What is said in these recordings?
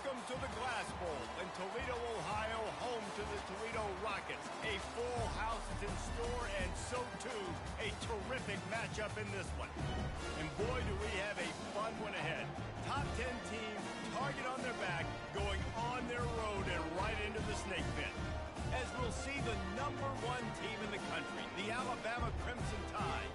Welcome to the Glass Bowl in Toledo, Ohio, home to the Toledo Rockets. A full house is in store, and so too a terrific matchup in this one. And boy, do we have a fun one ahead. Top 10 teams, target on their back, going on their road and right into the snake pit. As we'll see the #1 team in the country, the Alabama Crimson Tide,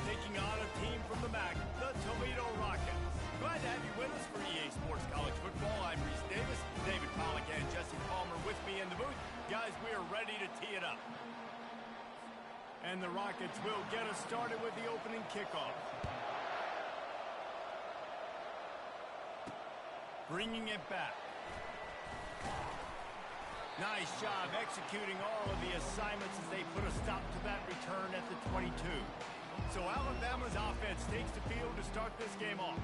taking on a team from the MAC, the Toledo Rockets. Glad to have you with us for EA Sports College Football. I'm Reese Davis, David Pollack, and Jesse Palmer with me in the booth. Guys, we are ready to tee it up. And the Rockets will get us started with the opening kickoff. Bringing it back. Nice job executing all of the assignments as they put a stop to that return at the 22. So Alabama's offense takes the field to start this game off.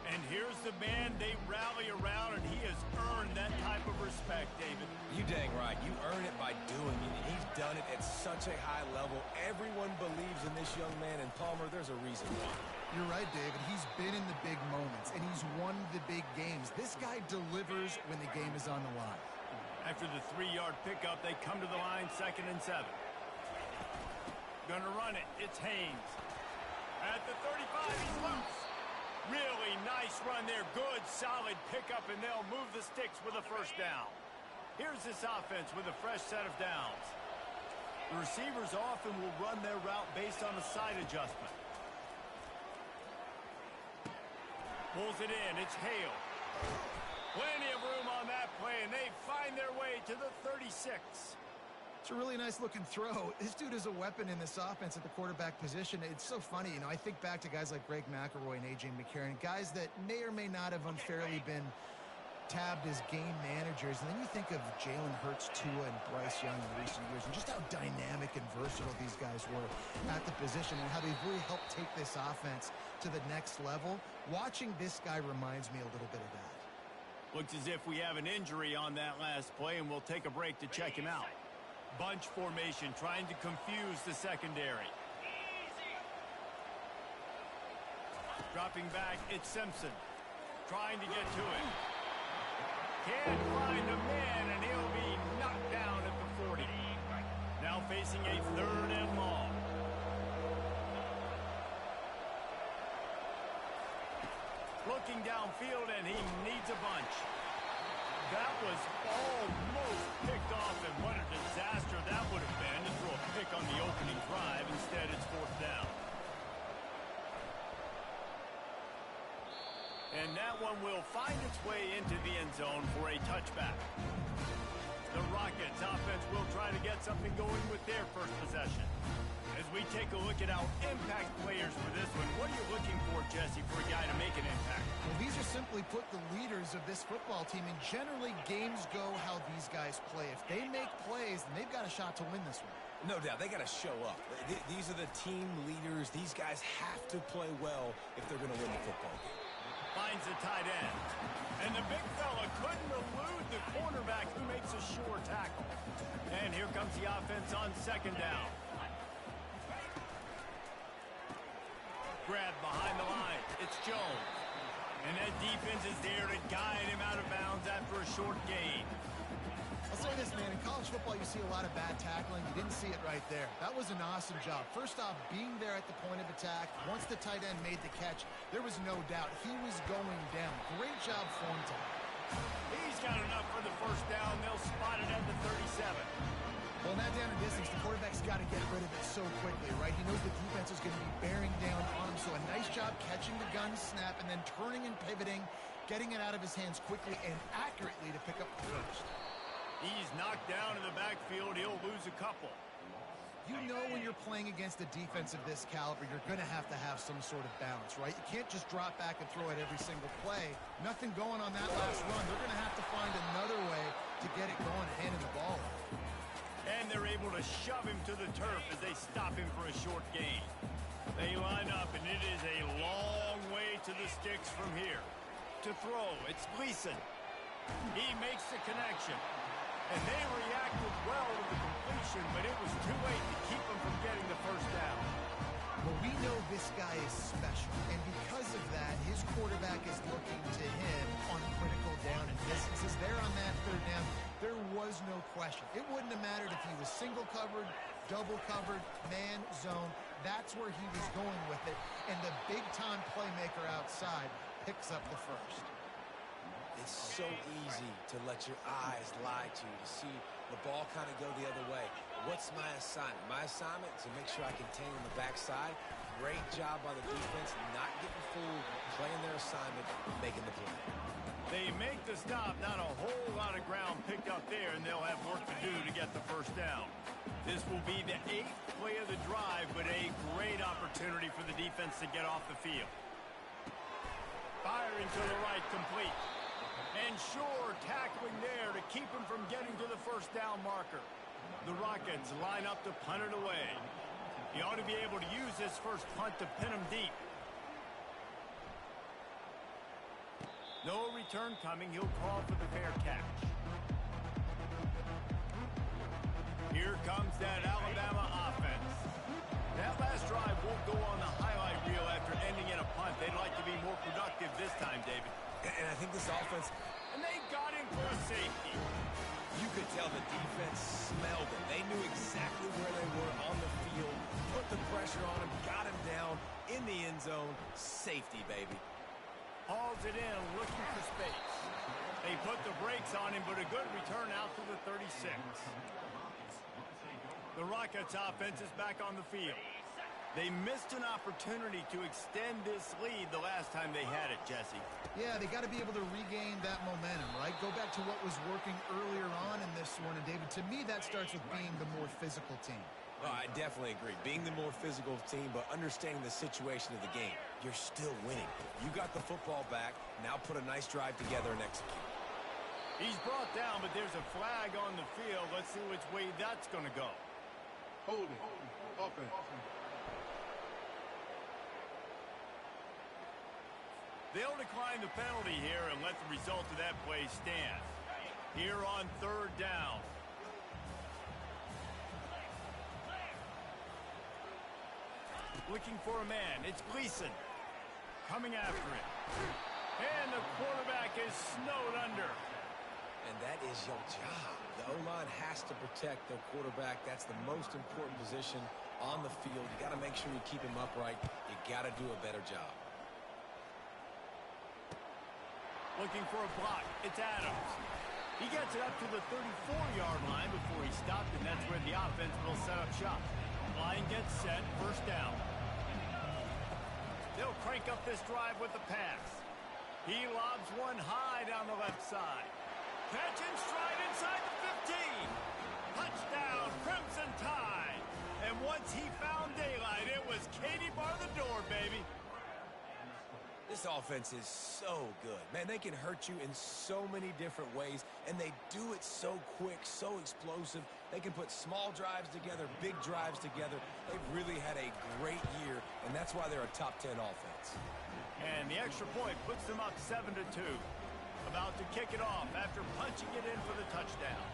And here's the man they rally around, and he has earned that type of respect, David. You dang right. You earn it by doing it, and he's done it at such a high level. Everyone believes in this young man, and Palmer, there's a reason why. You're right, David. He's been in the big moments, and he's won the big games. This guy delivers when the game is on the line. After the 3-yard pickup, they come to the line, 2nd and 7. Gonna run it. It's Haynes. At the 35, he's loose. Really nice run there. Good, solid pickup, and they'll move the sticks with a first down. Here's this offense with a fresh set of downs. The receivers often will run their route based on a side adjustment. Pulls it in. It's Hale. Plenty of room on that play, and they find their way to the 36. It's a really nice-looking throw. This dude is a weapon in this offense at the quarterback position. It's so funny, I think back to guys like Greg McElroy and A.J. McCarron, guys that may or may not have unfairly been tabbed as game managers. And then you think of Jalen Hurts, Tua, and Bryce Young in recent years, and just how dynamic and versatile these guys were at the position and how they've really helped take this offense to the next level. Watching this guy reminds me a little bit of that. Looks as if we have an injury on that last play, and we'll take a break to check him out. Bunch formation, trying to confuse the secondary. Dropping back, it's Simpson. Trying to get to it. Can't find a man, and he'll be knocked down at the 40. Now facing a 3rd and long. Looking downfield, and he needs a bunch. That was almost picked off, and what a disaster that would have been to throw a pick on the opening drive. Instead, it's 4th down. And that one will find its way into the end zone for a touchback. The Rockets offense will try to get something going with their first possession. As we take a look at our impact players for this one, what are you looking for, Jesse, for a guy to make an impact? Well, these are simply put the leaders of this football team, and generally games go how these guys play. If they make plays, then they've got a shot to win this one. No doubt. They got to show up. These are the team leaders. These guys have to play well if they're going to win the football game. Finds the tight end. And the big fella couldn't elude the cornerback who makes a sure tackle. And here comes the offense on 2nd down. Grab behind the line. It's Jones. And that defense is there to guide him out of bounds after a short gain. I'll say this, man. In college football, you see a lot of bad tackling. You didn't see it right there. That was an awesome job. First off, being there at the point of attack. Once the tight end made the catch, there was no doubt he was going down. Great job form time. He's got enough for the first down. They'll spot it at the 37. Well, in that down and distance, the quarterback's got to get rid of it so quickly, right? He knows the defense is going to be bearing down on him, so a nice job catching the gun snap and then turning and pivoting, getting it out of his hands quickly and accurately to pick up the first. He's knocked down in the backfield. He'll lose a couple. You know when you're playing against a defense of this caliber, you're going to have some sort of balance, right? You can't just drop back and throw it every single play. Nothing going on that last run. They're going to have to find another way to get it going and handing the ball off. And they're able to shove him to the turf as they stop him for a short gain. They line up, and it is a long way to the sticks from here. To throw, it's Gleason. He makes the connection. And they reacted well to the completion, but it was too late to keep them from getting the first down. Well, we know this guy is special, and because of that, his quarterback is looking to him on critical down and distances. There on that third down, there was no question. It wouldn't have mattered if he was single covered, double covered, man, zone. That's where he was going with it. And the big-time playmaker outside picks up the first. It's so easy to let your eyes lie to you, to see the ball kind of go the other way. What's my assignment? My assignment is to make sure I contain on the backside. Great job by the defense, not getting fooled, playing their assignment, making the play. They make the stop, not a whole lot of ground picked up there, and they'll have work to do to get the first down. This will be the 8th play of the drive, but a great opportunity for the defense to get off the field. Firing to the right, complete. And Shore tackling there to keep him from getting to the first down marker. The Rockets line up to punt it away. He ought to be able to use this first punt to pin him deep. No return coming. He'll call for the fair catch. Here comes that Alabama offense. That last drive won't go on the highlight reel after ending in a punt. They'd like to be more productive this time, David. And I think this offense... And they got him for a safety. You could tell the defense smelled it. They knew exactly where they were on the field, put the pressure on him, got him down in the end zone. Safety, baby. Hauls it in, looking for space. They put the brakes on him, but a good return out to the 36. The Rockets offense is back on the field. They missed an opportunity to extend this lead the last time they had it, Jesse. Yeah, they got to be able to regain that momentum, right? Go back to what was working earlier on in this one. And, David, to me, that starts with being the more physical team. Oh, I definitely agree. Being the more physical team, but understanding the situation of the game. You're still winning. You got the football back. Now put a nice drive together and execute. He's brought down, but there's a flag on the field. Let's see which way that's going to go. Holding. Offense. They'll decline the penalty here and let the result of that play stand. Here on third down. Looking for a man. It's Gleason coming after it. And the quarterback is snowed under. And that is your job. The O-line has to protect their quarterback. That's the most important position on the field. You got to make sure you keep him upright. You got to do a better job. Looking for a block. It's Adams. He gets it up to the 34-yard line before he stopped, and that's where the offense will set up shop. Line gets set, first down. They'll crank up this drive with the pass. He lobs one high down the left side. Catch and stride inside the 15. Touchdown, Crimson Tide. And once he found daylight, it was Katie bar the door, baby. This offense is so good. Man, they can hurt you in so many different ways, and they do it so quick, so explosive. They can put small drives together, big drives together. They've really had a great year, and that's why they're a top 10 offense. And the extra point puts them up 7-2. About to kick it off after punching it in for the touchdown.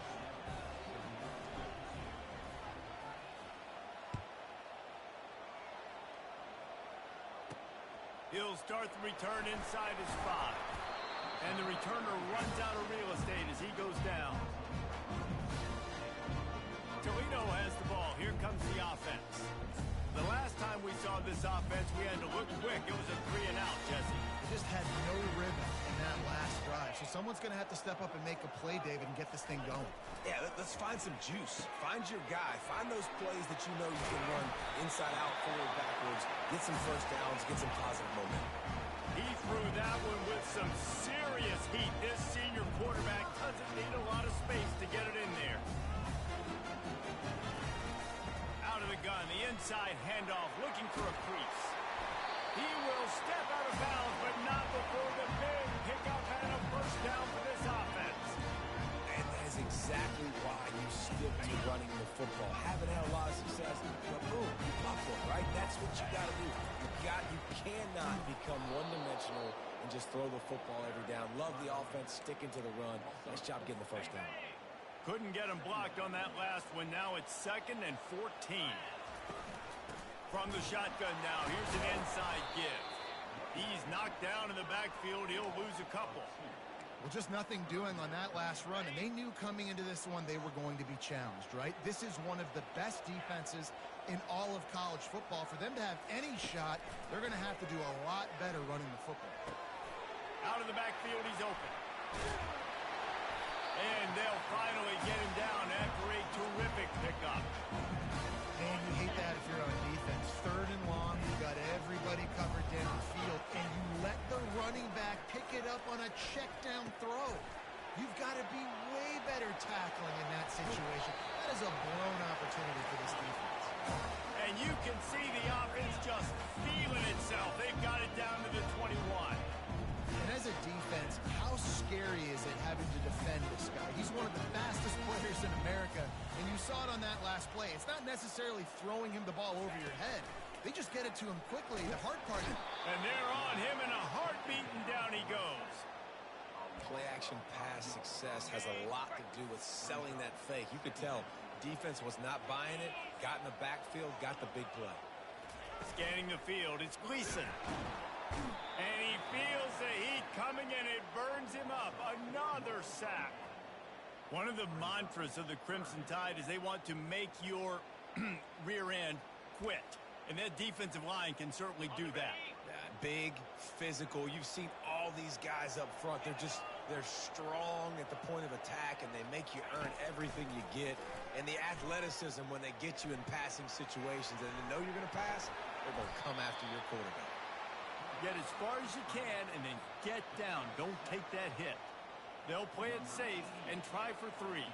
He'll start the return inside his 5. And the returner runs out of real estate as he goes down. Toledo has the ball. Here comes the offense. The last time we saw this offense, we had to look quick. It was a 3-and-out, Jesse. Just had no rhythm in that last drive. So someone's going to have to step up and make a play, David, and get this thing going. Yeah, let's find some juice. Find your guy. Find those plays that you know you can run inside out, forward, backwards. Get some first downs. Get some positive momentum. He threw that one with some serious heat. This senior quarterback doesn't need a lot of space to get it in there. Out of the gun, the inside handoff, looking for a crease. He will step out of bounds, but not before the big pickup and a first down for this offense. And that is exactly why you stick to running the football. Haven't had a lot of success, but boom, you pop one, right? That's what you got to do. You cannot become one-dimensional and just throw the football every down. Love the offense, sticking to the run. Nice job getting the first down. Couldn't get him blocked on that last one. Now it's 2nd and 14. From the shotgun now, here's an inside give. He's knocked down in the backfield. He'll lose a couple. Well, just nothing doing on that last run, and they knew coming into this one they were going to be challenged, right? This is one of the best defenses in all of college football. For them to have any shot, they're going to have to do a lot better running the football. Out of the backfield, he's open. And they'll finally get him down after a terrific pickup. And you hate that if you're on defense. 3rd and long, you've got everybody covered down the field, and you let the running back pick it up on a check down throw. You've got to be way better tackling in that situation. That is a blown opportunity for this defense. And you can see the offense just feeling itself. They've got it down to the 21. And as a defense, how scary is it having to defend this guy? He's one of the fastest players in America, and you saw it on that last play. It's not necessarily throwing him the ball over your head. They just get it to him quickly. The hard part is... And they're on him in a heartbeat, and down he goes. Play-action pass success has a lot to do with selling that fake. You could tell defense was not buying it, got in the backfield, got the big play. Scanning the field, it's Gleason. And he feels the heat coming, and it burns him up. Another sack. One of the mantras of the Crimson Tide is they want to make your rear end quit. And that defensive line can certainly do that. Big, physical. You've seen all these guys up front. They're strong at the point of attack, and they make you earn everything you get. And the athleticism when they get you in passing situations and they know you're going to pass, they're going to come after your quarterback. Get as far as you can and then get down. Don't take that hit. They'll play it safe and try for 3.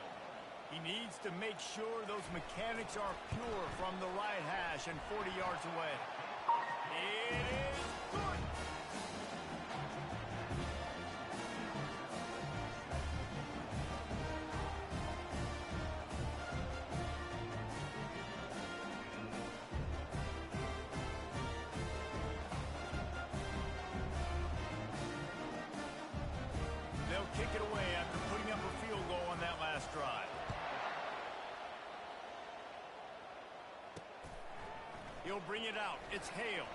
He needs to make sure those mechanics are pure from the right hash and 40 yards away. It is good. They'll kick it away after putting up a field goal on that last drive. He'll bring it out. It's Hale.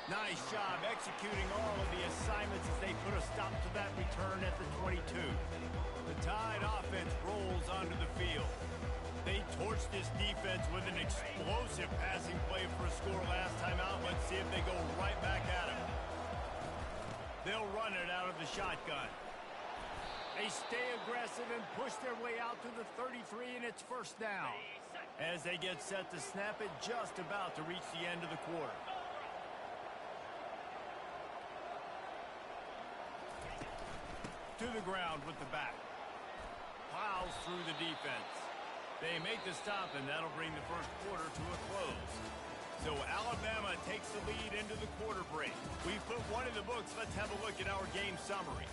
Nice job executing all of the assignments as they put a stop to that return at the 22. The Tide offense rolls onto the field. They torched this defense with an explosive passing play for a score last time out. Let's see if they go right back at him. They'll run it out of the shotgun. They stay aggressive and push their way out to the 33, and it's first down. As they get set to snap it, just about to reach the end of the quarter. To the ground with the back. Plows through the defense. They make the stop, and that'll bring the first quarter to a close. So Alabama takes the lead into the quarter break. We put one in the books. Let's have a look at our game summary.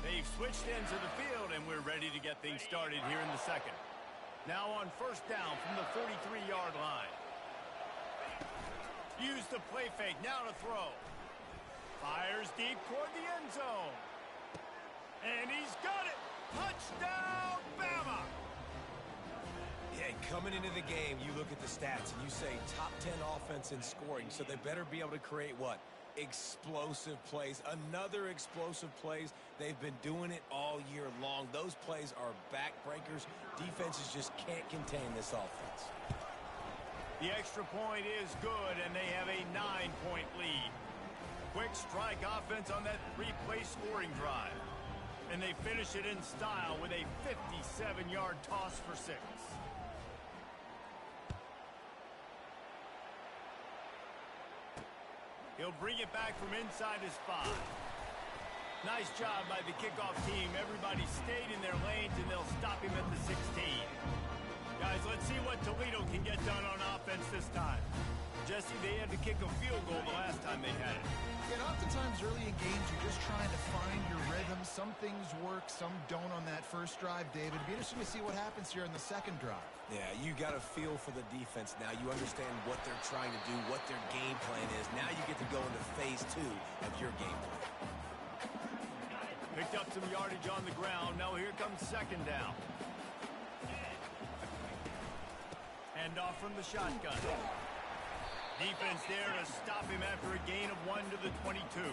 They've switched ends of the field, and we're ready to get things started here in the second. Now on first down from the 43-yard line. Use the play fake. Now to throw. Fires deep toward the end zone. And he's got it. Touchdown, Bama! Yeah, coming into the game, you look at the stats and you say top 10 offense in scoring, so they better be able to create what? Explosive plays. Another explosive plays. They've been doing it all year long. Those plays are backbreakers. Defenses just can't contain this offense. The extra point is good, and they have a 9-point lead. Quick strike offense on that 3-play scoring drive. And they finish it in style with a 57-yard toss for 6. He'll bring it back from inside his 5. Nice job by the kickoff team. Everybody stayed in their lanes, and they'll stop him at the 16. Guys, let's see what Toledo can get done on offense this time. Jesse, they had to kick a field goal the last time they had it. And oftentimes early in games, you're just trying to find your rhythm. Some things work, some don't on that first drive, David. It'd be interesting to see what happens here in the second drive. Yeah, you got a feel for the defense now. You understand what they're trying to do, what their game plan is. Now you get to go into phase 2 of your game plan. Picked up some yardage on the ground. Now here comes second down. Handoff from the shotgun. Defense there to stop him after a gain of 1 to the 22.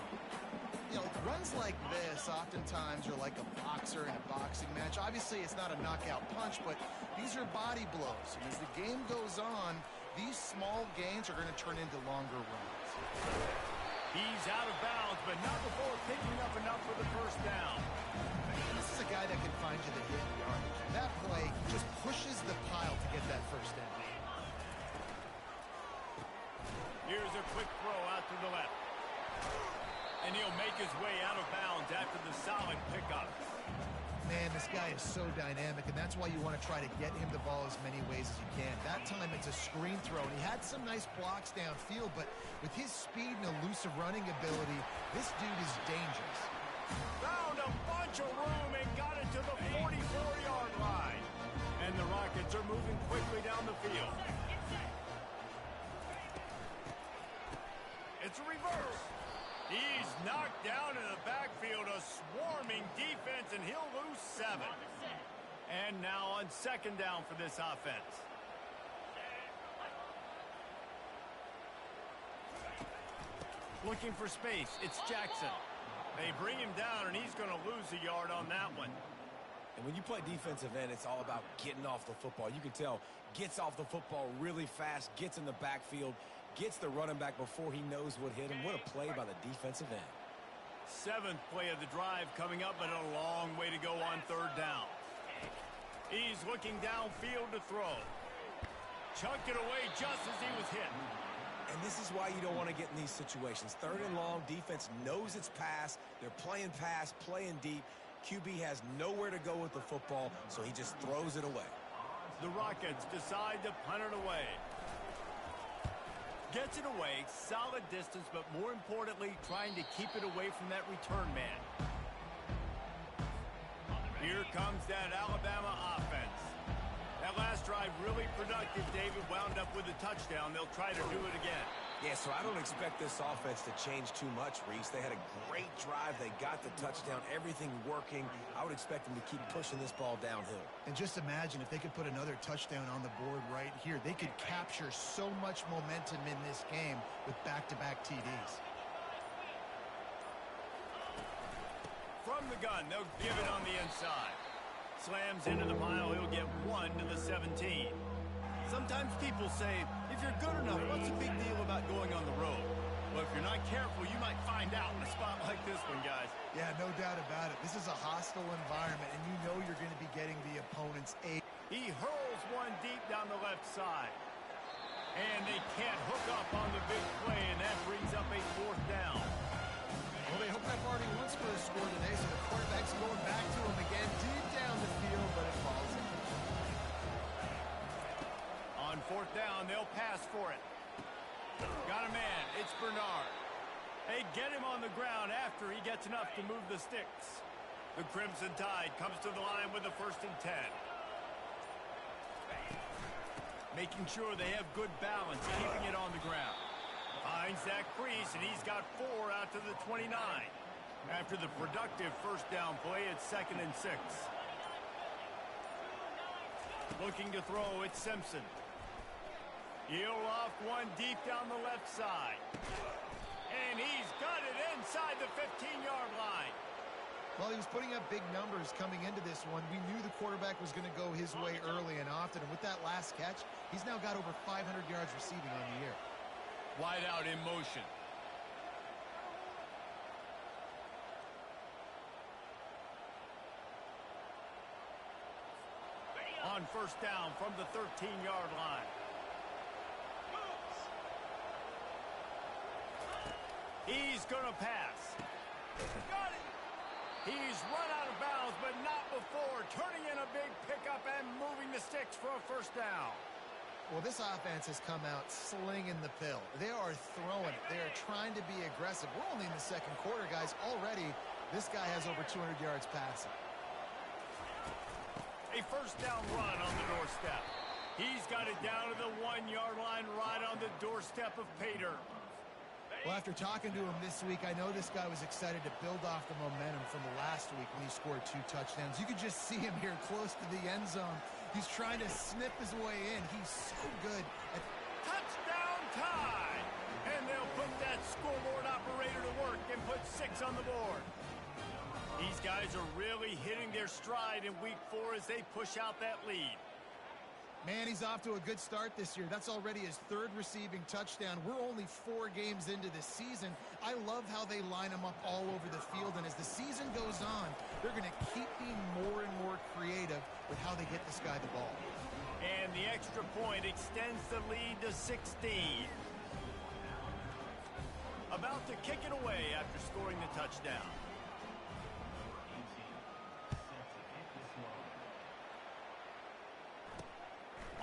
You know, runs like this oftentimes are like a boxer in a boxing match. Obviously, it's not a knockout punch, but these are body blows. And as the game goes on, these small gains are going to turn into longer runs. He's out of bounds, but not before picking up enough for the first down. This is a guy that can find you the hidden yardage. That play just pushes the pile to get that first down. Here's a quick throw out to the left. And he'll make his way out of bounds after the solid pickup. Man, this guy is so dynamic, and that's why you want to try to get him the ball as many ways as you can. That time it's a screen throw, and he had some nice blocks downfield, but with his speed and elusive running ability, this dude is dangerous. Found a bunch of room and got it to the 44-yard line. And the Rockets are moving quickly down the field. It's a reverse. He's knocked down in the backfield, a swarming defense, and he'll lose 7. And now on second down for this offense. Looking for space, it's Jackson. They bring him down, and he's going to lose a yard on that one. And when you play defensive end, it's all about getting off the football. You can tell, gets off the football really fast, gets in the backfield, gets the running back before he knows what hit him. What a play by the defensive end. 7th play of the drive coming up, but a long way to go on third down. He's looking downfield to throw. Chucked it away just as he was hit. And this is why you don't want to get in these situations. Third and long, defense knows it's pass. They're playing pass, playing deep. QB has nowhere to go with the football, so he just throws it away. The Rockets decide to punt it away. Gets it away, solid distance, but more importantly, trying to keep it away from that return man. Here comes that Alabama offense. That last drive really productive. David wound up with a touchdown. They'll try to do it again. Yeah, so I don't expect this offense to change too much, Reese. They had a great drive. They got the touchdown, everything working. I would expect them to keep pushing this ball downhill. And just imagine if they could put another touchdown on the board right here. They could capture so much momentum in this game with back-to-back TDs. From the gun, they'll give it on the inside. Slams into the pile. He'll get 1 to the 17. Sometimes people say, if you're good enough, what's the big deal about going on the road? Well, if you're not careful, you might find out in a spot like this one, guys. Yeah, no doubt about it. This is a hostile environment, and you know you're going to be getting the opponent's aid. He hurls one deep down the left side. And they can't hook up on the big play, and that brings up a 4th down. Well, they hope that already once for a score today, so the quarterback's going back to him again, deep down the field, but it falls in. On 4th down, they'll pass for it. Got a man. It's Bernard. They get him on the ground after he gets enough to move the sticks. The Crimson Tide comes to the line with a 1st and 10. Making sure they have good balance, keeping it on the ground. Finds that crease, and he's got 4 out to the 29. After the productive 1st down play, it's 2nd and 6. Looking to throw, it's Simpson. He'll off one deep down the left side. And he's got it inside the 15-yard line. Well, he was putting up big numbers coming into this one. We knew the quarterback was going to go his way early and often. And with that last catch, he's now got over 500 yards receiving on the year. Wide out in motion. On 1st down from the 13-yard line. He's going to pass. Got it. He's run out of bounds, but not before. Turning in a big pickup and moving the sticks for a 1st down. Well, this offense has come out slinging the pill. They are throwing it. They are trying to be aggressive. We're only in the 2nd quarter, guys. Already, this guy has over 200 yards passing. A 1st down run on the doorstep. He's got it down to the 1-yard line right on the doorstep of Pater. Well, after talking to him this week, I know this guy was excited to build off the momentum from last week when he scored 2 touchdowns. You could just see him here close to the end zone. He's trying to snip his way in. He's so good at... Touchdown tie! And they'll put that scoreboard operator to work and put 6 on the board. These guys are really hitting their stride in week 4 as they push out that lead. Man, he's off to a good start this year. That's already his 3rd receiving touchdown. We're only 4 games into this season. I love how they line him up all over the field, and as the season goes on, they're going to keep being more and more creative with how they get this guy the ball. And the extra point extends the lead to 16. About to kick it away after scoring the touchdown.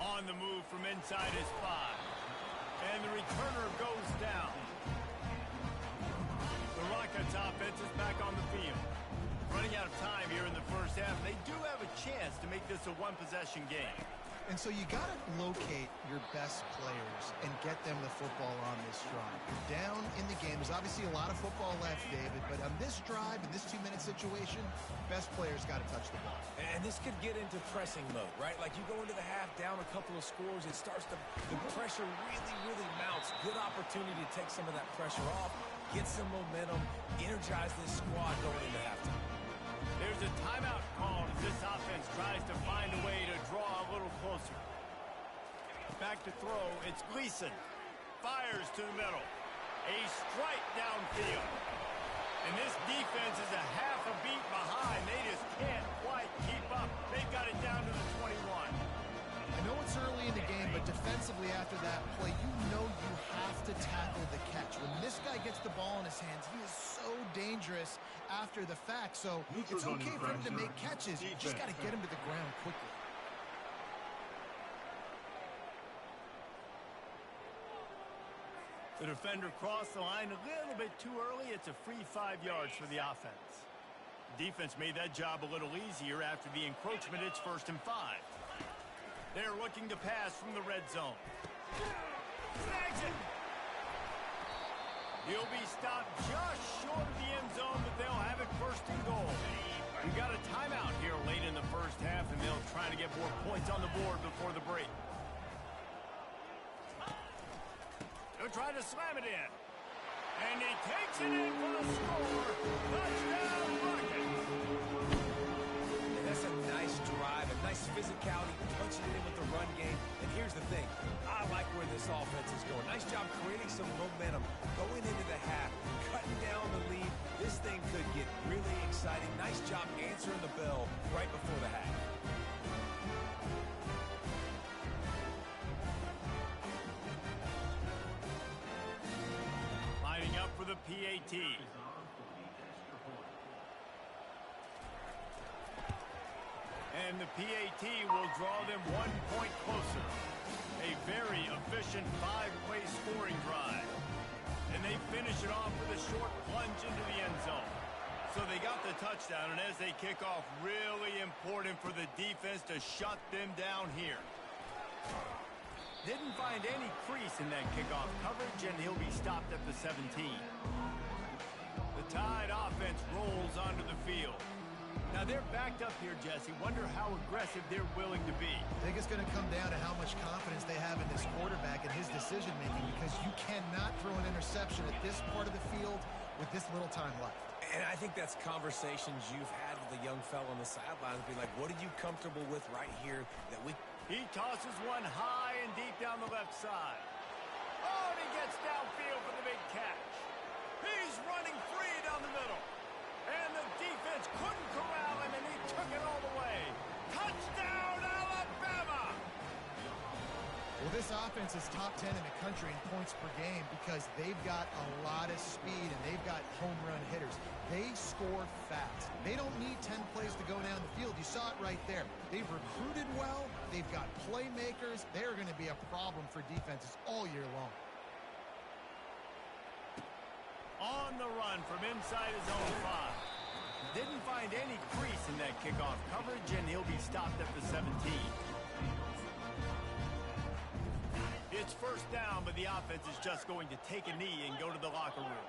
On the move from inside his 5. And the returner goes down. The Rockets offense is back on the field. Running out of time here in the first half. They do have a chance to make this a one-possession game. And so you got to locate your best players and get them the football on this drive. You're down in the game. There's obviously a lot of football left, David, but on this drive, in this 2-minute situation, best players got to touch the ball. And this could get into pressing mode, right? Like you go into the half down a couple of scores, it starts to, the pressure really mounts. Good opportunity to take some of that pressure off, get some momentum, energize this squad going into halftime. There's a timeout called as this offense tries to find a way to draw a little closer. Back to throw, it's Gleason. Fires to the middle. A strike downfield. And this defense is a half a beat behind. They just can't quite keep up. They've got it down to the 21. I know it's early in the game, but defensively after that play, you know you have to tackle the catch. When this guy gets the ball in his hands, he is so dangerous after the fact. So it's okay for him to make catches. You just got to get him to the ground quickly. The defender crossed the line a little bit too early. It's a free 5 yards for the offense. Defense made that job a little easier after the encroachment. It's 1st and 5. They're looking to pass from the red zone. Snags it. He'll be stopped just short of the end zone, but they'll have it 1st and goal. We've got a timeout here late in the first half, and they'll try to get more points on the board before the break. They'll try to slam it in. And he takes it in for the score. Touchdown, Rockets. And that's a nice drive, a nice physicality, punching it in with the run game. And here's the thing. I like where this offense is going. Nice job creating some momentum going into the half, cutting down the lead. This thing could get really exciting. Nice job answering the bell right before the half. Lining up for the PAT. And the PAT will draw them 1 point closer. A very efficient 5-play scoring drive. And they finish it off with a short plunge into the end zone. So they got the touchdown, and as they kick off, really important for the defense to shut them down here. Didn't find any crease in that kickoff coverage, and he'll be stopped at the 17. The Tide offense rolls onto the field. Now they're backed up here, Jesse. Wonder how aggressive they're willing to be. I think it's going to come down to how much confidence they have in this quarterback and his decision-making, because you cannot throw an interception at this part of the field with this little time left. And I think that's conversations you've had with the young fella on the sidelines. Be like, what are you comfortable with right here that we... He tosses one high and deep down the left side. Oh, and he gets downfield for the big catch. He's running free down the middle. And the defense couldn't corral him, and he took it all the way. Touchdown, Alabama! Well, this offense is top 10 in the country in points per game because they've got a lot of speed and they've got home run hitters. They score fast. They don't need 10 plays to go down the field. You saw it right there. They've recruited well. They've got playmakers. They're going to be a problem for defenses all year long. On the run from inside his own 5. Didn't find any crease in that kickoff coverage, and he'll be stopped at the 17. It's 1st down, but the offense is just going to take a knee and go to the locker room.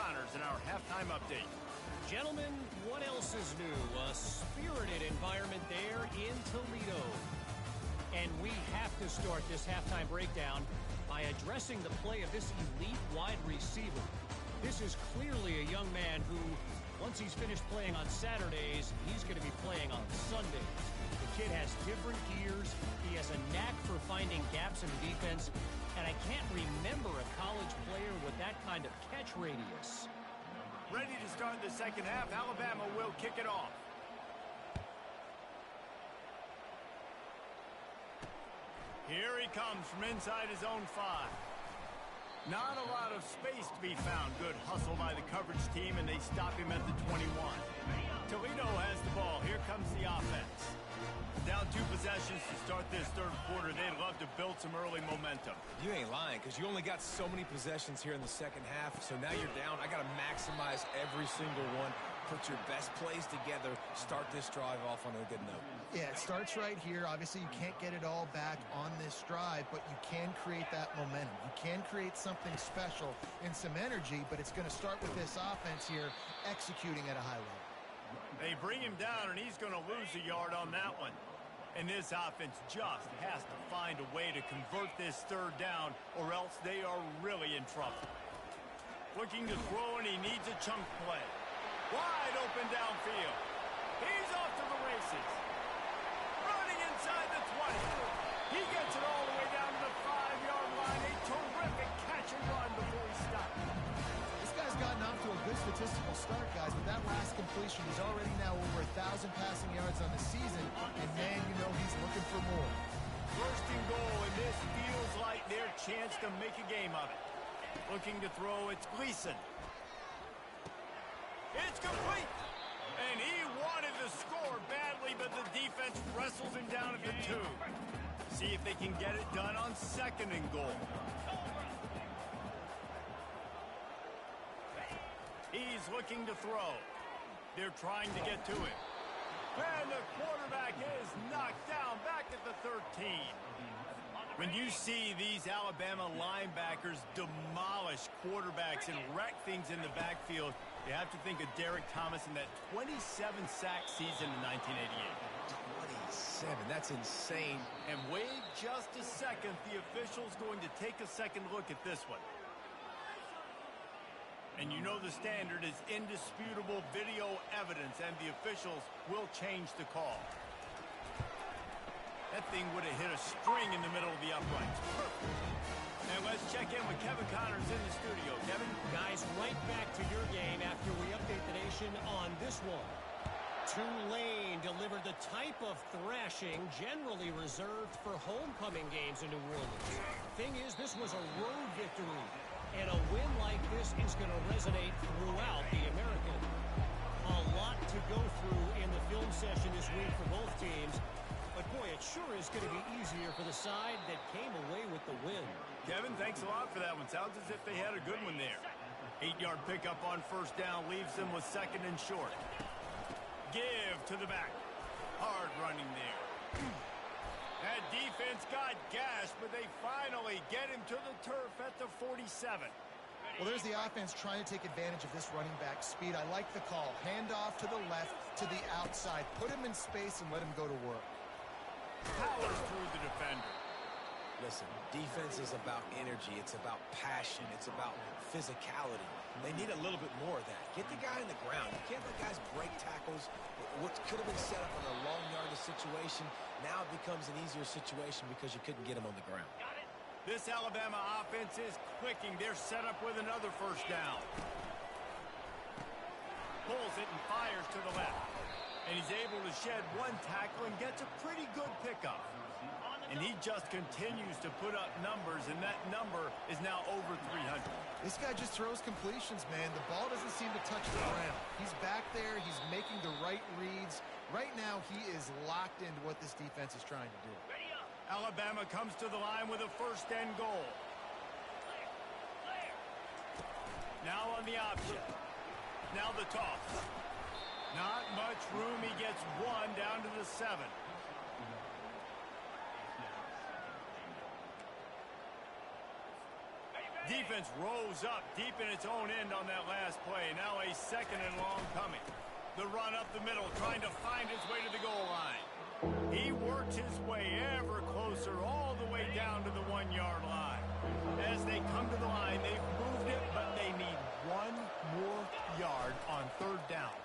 Connors in our halftime update. Gentlemen, what else is new? A spirited environment there in Toledo. And we have to start this halftime breakdown by addressing the play of this elite wide receiver. This is clearly a young man who, once he's finished playing on Saturdays, he's going to be playing on Sundays. The kid has different gears. He has a knack for finding gaps in the defense. And I can't remember a college player with that kind of catch radius. Ready to start the second half. Alabama will kick it off. Here he comes from inside his own 5. Not a lot of space to be found. Good hustle by the coverage team, and they stop him at the 21. Toledo has the ball. Here comes the offense. Down 2 possessions to start this third quarter. They'd love to build some early momentum. You ain't lying, because you only got so many possessions here in the second half, so now you're down. I got to maximize every single one. Put your best plays together. Start this drive off on a good note. Yeah, it starts right here. Obviously, you can't get it all back on this drive, but you can create that momentum. You can create something special and some energy, but it's going to start with this offense here executing at a high level. They bring him down, and he's going to lose a yard on that one. And this offense just has to find a way to convert this third down, or else they are really in trouble. Looking to throw, and he needs a chunk play. Wide open downfield. He's off to the races. Running inside the 20. He gets it all the way down to the 5-yard line. A terrific catch and run before he stopped. This guy's gotten off to a good statistical start, guys. With that last completion, he's already now over 1,000 passing yards on the season. And, man, you know he's looking for more. First and goal, and this feels like their chance to make a game of it. Looking to throw, it's Gleason. It's complete. And he wanted to score badly, but the defense wrestles him down at the 2. See if they can get it done on second and goal. He's looking to throw. They're trying to get to him. And the quarterback is knocked down back at the 13. When you see these Alabama linebackers demolish quarterbacks and wreck things in the backfield, you have to think of Derek Thomas in that 27-sack season in 1988. 27, that's insane. And wait just a second, the official's going to take a second look at this one. And you know the standard is indisputable video evidence, and the officials will change the call. That thing would have hit a string in the middle of the uprights. Perfect. And let's check in with Kevin Connors in the studio. Kevin? Guys, right back to your game after we update the nation on this one. Tulane delivered the type of thrashing generally reserved for homecoming games in New Orleans. Thing is, this was a road victory. And a win like this is going to resonate throughout the American. A lot to go through in the film session this week for both teams. But, boy, it sure is going to be easier for the side that came away with the win. Kevin, thanks a lot for that one. Sounds as if they had a good one there. 8-yard pickup on first down leaves them with second and short. Give to the back. Hard running there. That defense got gashed, but they finally get him to the turf at the 47. Well, there's the offense trying to take advantage of this running back speed. I like the call. Hand off to the left, to the outside. Put him in space and let him go to work. Powers through the defender. Listen, defense is about energy. It's about passion. It's about physicality. They need a little bit more of that. Get the guy in the ground. You can't let guys break tackles. What could have been set up in a long yardage situation, now it becomes an easier situation because you couldn't get him on the ground. This Alabama offense is clicking. They're set up with another first down. Pulls it and fires to the left. And he's able to shed one tackle and gets a pretty good pickup. And he just continues to put up numbers, and that number is now over 300. This guy just throws completions, man. The ball doesn't seem to touch the ground. He's back there. He's making the right reads. Right now, he is locked into what this defense is trying to do. Alabama comes to the line with a first and goal. Now on the option. Now the toss. Not much room. He gets one down to the 7. Defense rose up deep in its own end on that last play. Now a second and long coming. The run up the middle, trying to find his way to the goal line. He works his way ever closer all the way down to the 1-yard line. As they come to the line, they've moved it, but they need one more yard on third down.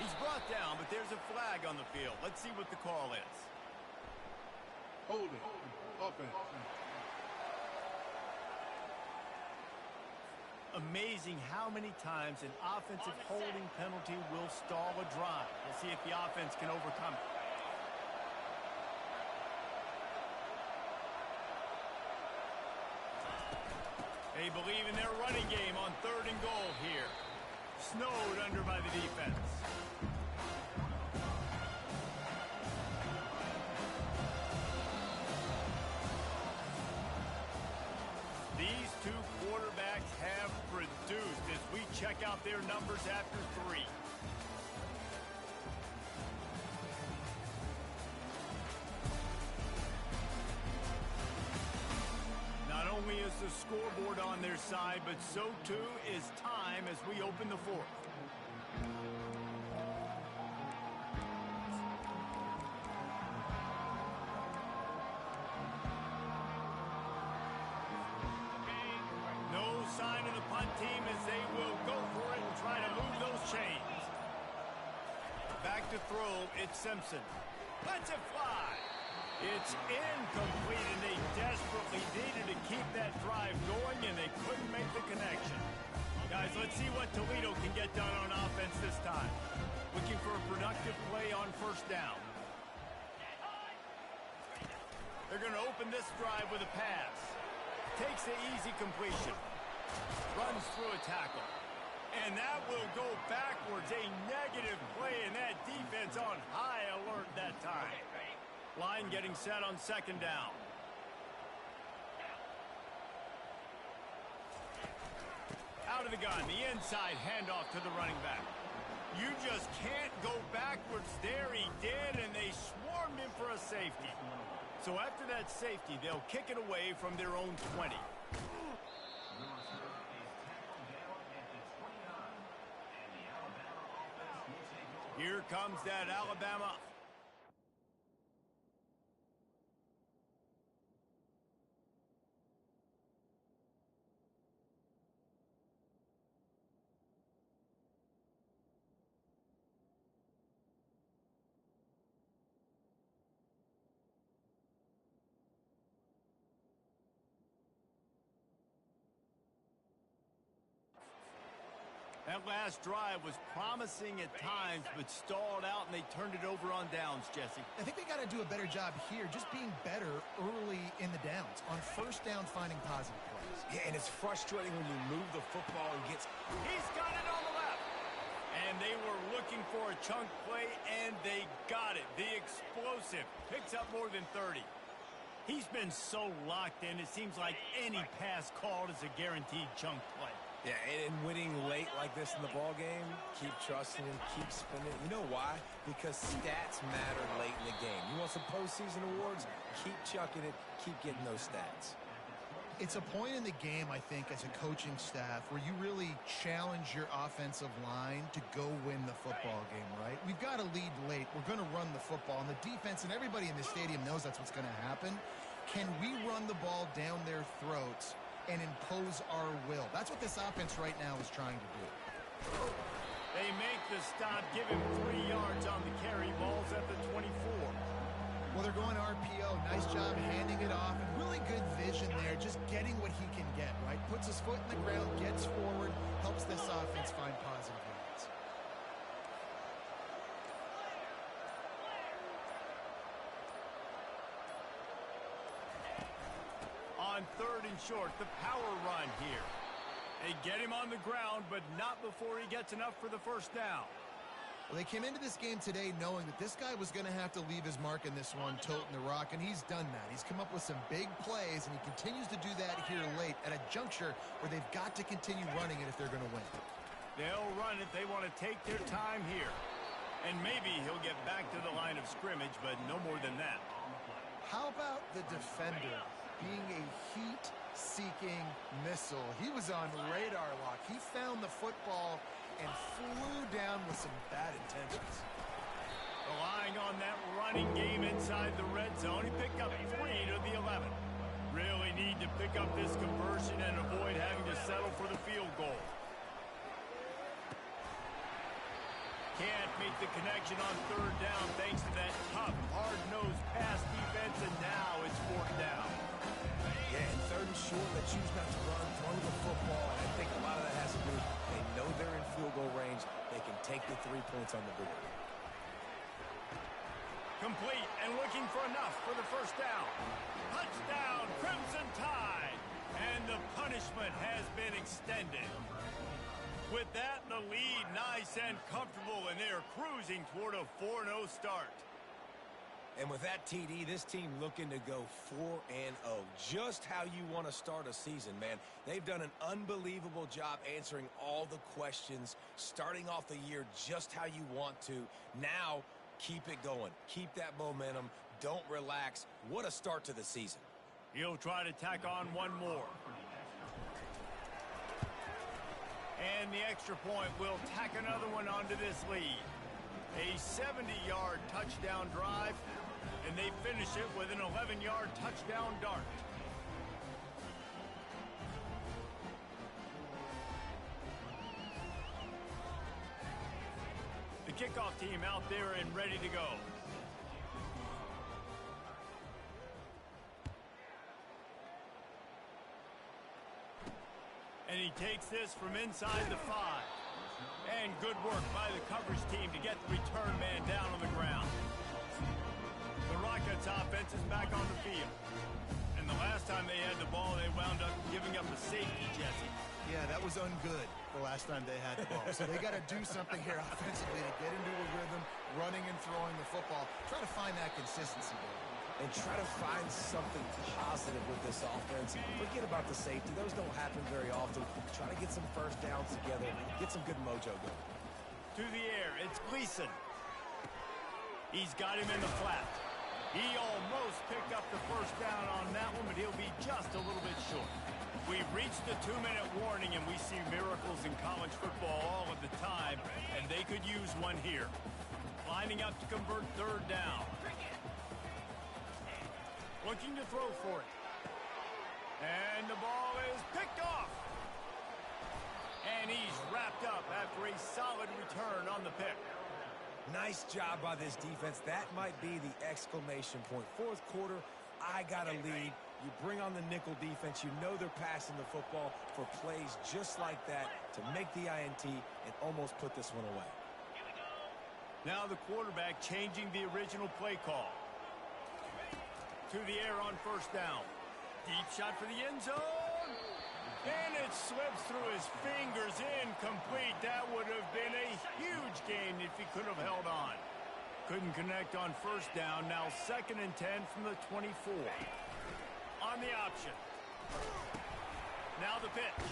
He's brought down, but there's a flag on the field. Let's see what the call is. Holding. Offense. Amazing how many times an offensive holding penalty will stall a drive. We'll see if the offense can overcome it. They believe in their running game on third and goal here. Snowed under by the defense. These two quarterbacks have produced as we check out their numbers after 3. Not only is the scoreboard on their side, but so too is time as we open the 4th. Sign of the punt team as they will go for it and try to move those chains. Back to throw, it's Simpson. Lets it fly. It's incomplete, and they desperately needed to keep that drive going, and they couldn't make the connection. Guys, let's see what Toledo can get done on offense this time. Looking for a productive play on first down. They're going to open this drive with a pass. Takes the easy completion. Runs through a tackle. And that will go backwards. A negative play, and that defense on high alert that time. Line getting set on second down. Out of the gun, the inside handoff to the running back. You just can't go backwards there. He did, and they swarmed him for a safety. So after that safety, they'll kick it away from their own 20. Here comes that Alabama. That last drive was promising at times, but stalled out, and they turned it over on downs, Jesse. I think they got to do a better job here, just being better early in the downs. On first down, finding positive plays. Yeah, and it's frustrating when you move the football and gets... He's got it on the left. And they were looking for a chunk play, and they got it. The explosive picks up more than 30. He's been so locked in, it seems like any pass called is a guaranteed chunk play. Yeah, and winning late like this in the ball game, keep trusting him, keep spinning. You know why? Because stats matter late in the game. You want some postseason awards? Keep chucking it, keep getting those stats. It's a point in the game, I think, as a coaching staff where you really challenge your offensive line to go win the football game, right? We've got to lead late. We're going to run the football, and the defense and everybody in the stadium knows that's what's going to happen. Can we run the ball down their throats and impose our will? That's what this offense right now is trying to do. They make the stop, give him 3 yards on the carry. Ball's at the 24. Well, they're going RPO. Nice job handing it off, and really good vision there, just getting what he can get, right? Puts his foot in the ground, gets forward, helps this offense find positive yards. On third and short, the power run here. They get him on the ground, but not before he gets enough for the first down. Well, they came into this game today knowing that this guy was going to have to leave his mark in this one, toting the rock, and he's done that. He's come up with some big plays, and he continues to do that here late at a juncture where they've got to continue running it if they're going to win. They'll run it. They want to take their time here. And maybe he'll get back to the line of scrimmage, but no more than that. How about the defender being a heat-seeking missile. He was on radar lock. He found the football and flew down with some bad intentions. Relying on that running game inside the red zone, he picked up 3 to the 11. Really need to pick up this conversion and avoid having to settle for the field goal. Can't make the connection on third down thanks to that tough, hard-nosed pass defense, and now it's fourth down. Yeah, and third and short, they choose not to run, throw the football, and I think a lot of that has to do, they know they're in field goal range, they can take the 3 points on the board. Complete and looking for enough for the first down. Touchdown, Crimson Tide! And the punishment has been extended. With that, the lead nice and comfortable, and they're cruising toward a 4-0 start. And with that TD, this team looking to go 4-0. Just how you want to start a season, man. They've done an unbelievable job answering all the questions, starting off the year just how you want to. Now, keep it going. Keep that momentum. Don't relax. What a start to the season. He'll try to tack on one more. And the extra point will tack another one onto this lead. A 70-yard touchdown drive, and they finish it with an 11-yard touchdown dart. The kickoff team out there and ready to go. And he takes this from inside the 5. And good work by the coverage team to get the return man down on the ground. The Rockets offense is back on the field. And the last time they had the ball, they wound up giving up a safety, Jesse. Yeah, that was ungood the last time they had the ball. So they got to do something here offensively to get into a rhythm, running and throwing the football. Try to find that consistency there. And try to find something positive with this offense. Forget about the safety. Those don't happen very often. Try to get some first downs together. Get some good mojo going. To the air, it's Gleason. He's got him in the flat. He almost picked up the first down on that one, but he'll be just a little bit short. We've reached the 2-minute warning, and we see miracles in college football all of the time, and they could use one here. Lining up to convert third down. Looking to throw for it. And the ball is picked off. And he's wrapped up after a solid return on the pick. Nice job by this defense. That might be the exclamation point. Fourth quarter, I got a lead. You bring on the nickel defense. You know they're passing the football for plays just like that to make the INT and almost put this one away. Now the quarterback changing the original play call. To the air on first down. Deep shot for the end zone. And it slips through his fingers, incomplete. That would have been a huge gain if he could have held on. Couldn't connect on first down. Now 2nd and 10 from the 24. On the option. Now the pitch.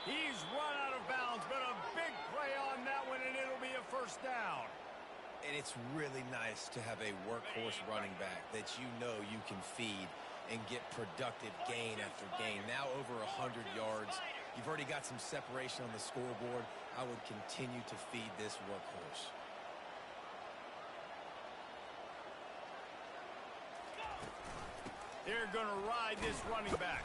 He's run out of bounds, but a big play on that one, and it'll be a first down. And it's really nice to have a workhorse running back that you know you can feed and get productive gain after gain. Now over 100 yards. You've already got some separation on the scoreboard. I would continue to feed this workhorse. They're going to ride this running back.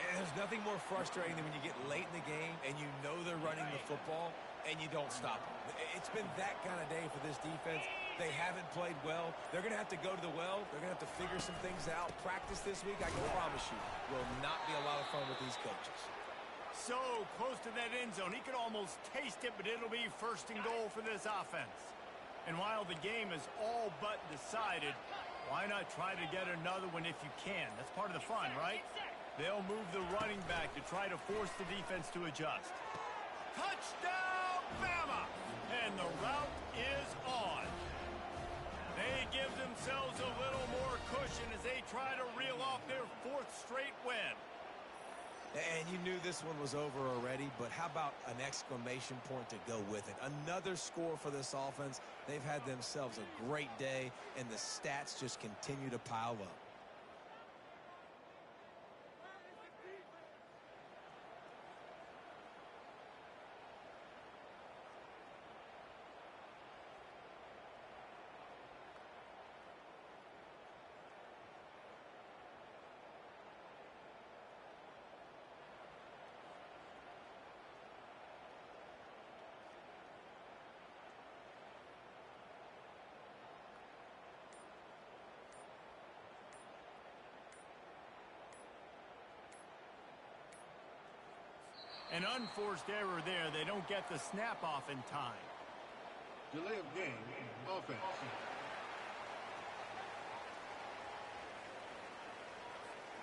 And there's nothing more frustrating than when you get late in the game and you know they're running the football and you don't stop them. It's been that kind of day for this defense. They haven't played well. They're going to have to go to the well. They're going to have to figure some things out. Practice this week, I can promise you, will not be a lot of fun with these coaches. So close to that end zone. He could almost taste it, but it'll be 1st and goal for this offense. And while the game is all but decided, why not try to get another one if you can? That's part of the fun, right? They'll move the running back to try to force the defense to adjust. Touchdown, Bama! And the route is on. They give themselves a little more cushion as they try to reel off their 4th straight win. And you knew this one was over already, but how about an exclamation point to go with it? Another score for this offense. They've had themselves a great day, and the stats just continue to pile up. An unforced error there. They don't get the snap off in time. Delay of game, offense.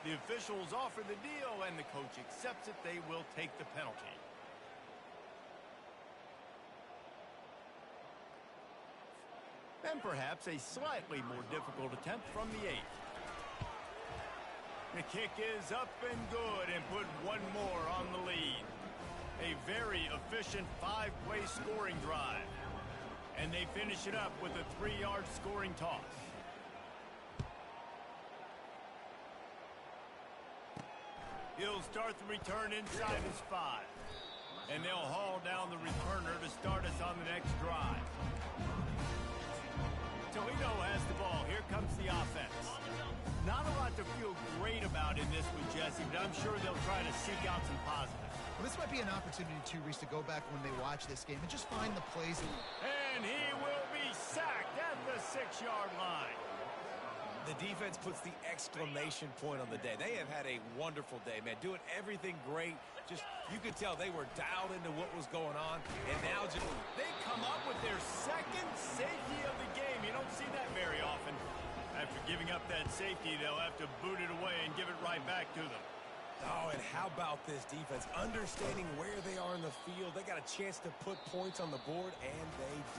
The officials offer the deal, and the coach accepts it. They will take the penalty. And perhaps a slightly more difficult attempt from the 8th. The kick is up and good, and put one more on the lead. A very efficient 5-play scoring drive. And they finish it up with a 3-yard scoring toss. He'll start the return inside his 5. And they'll haul down the returner to start us on the next drive. Toledo has the ball. Here comes the offense. Not a lot to feel great about in this one, Jesse, but I'm sure they'll try to seek out some positives. Well, this might be an opportunity, too, Reese, to go back when they watch this game and just find the plays. And he will be sacked at the 6-yard line. The defense puts the exclamation point on the day. They have had a wonderful day, man. Doing everything great. Just, you could tell they were dialed into what was going on. And now just... They come up with their second safety of the game. You don't see that very often. After giving up that safety, they'll have to boot it away and give it right back to them. Oh, and how about this defense? Understanding where they are in the field. They got a chance to put points on the board, and they